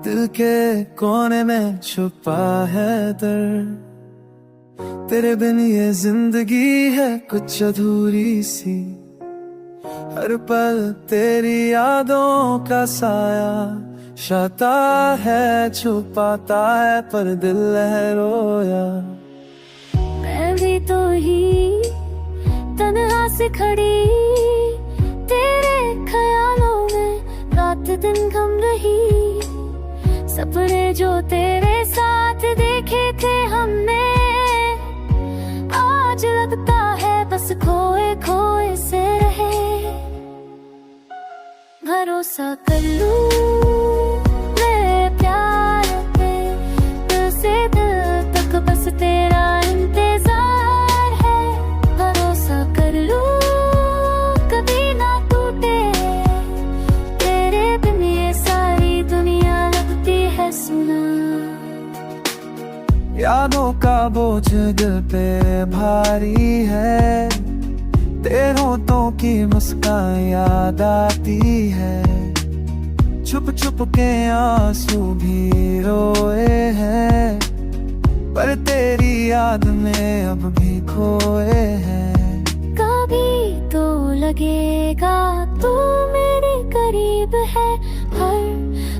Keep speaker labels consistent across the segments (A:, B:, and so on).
A: दिल के कोने में छुपा है दर्द, तेरे बिन ये जिंदगी है कुछ अधूरी सी। हर पल तेरी यादों का साया शाता है, छुपाता है पर दिल है रोया।
B: मैं भी तो ही तन्हा से खड़ी तेरे ख्यालों में रात दिन गम रही। सपने जो तेरे साथ देखे थे हमने, आज लगता है बस खोए खोए से रहे। भरोसा कर लूं मैं प्यार पे, दिल से दिल तक बस तेरा इंतजार है। भरोसा कर लूं कभी ना टूटे, तेरे बिन ये सारी दुनिया लगती है सुना।
A: यादों का बोझ दिल पे भारी है, तेरे होठों की मुस्कान याद आती है। छुप छुप के आंसू भी रोए हैं, पर तेरी याद में अब भी खोए हैं।
B: कभी तो लगेगा तू मेरे करीब है, हर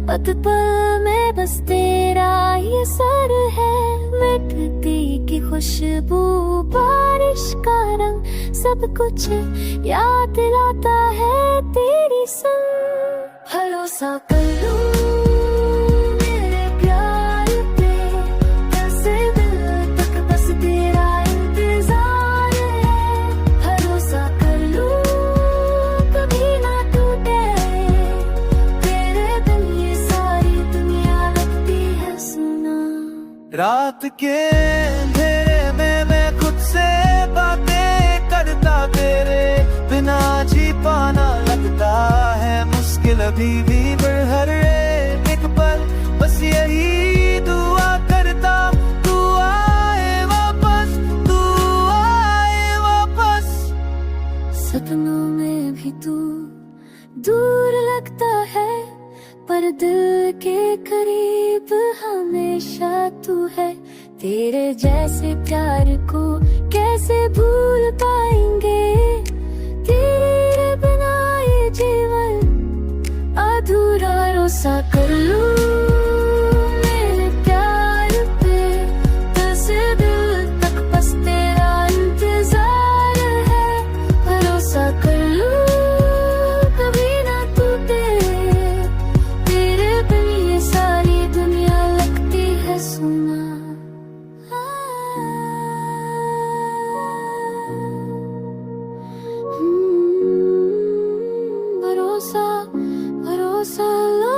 B: पल पल में बस तेरा ये सर है। मिटती की खुशबू, बारिश का रंग, सब कुछ याद दिलाता है तेरी संग। भरोसा कर लूं मेरे प्यार पे, दिल से दिल तक बस तेरा इंतजार है। भरोसा कर लूं कभी ना टूटे, तेरे बिन ये सारी दुनिया लगती है सुना।
A: रात के अंधेरे में मैं खुद से बातें करता, तेरे बिना जी पाना लगता है मुश्किल अभी भी। पर हर एक पल बस यही दुआ करता, तू आए वापस, तू आए वापस।
B: सपनों में भी तू दूर लगता है, पर दिल के करीब हमेशा तू है। तेरे जैसे प्यार को कैसे भूल पाएंगे, तेरे बिना ये जीवन अधूरा। भरोसा कर लूं मेरे प्यार पे, दिल से दिल तक बस तेरा इंतजार है। भरोसा कर लूं कभी ना टूटे, तेरे बिन ये सारी दुनिया लगती है सुना। भरोसा भरोसा लो।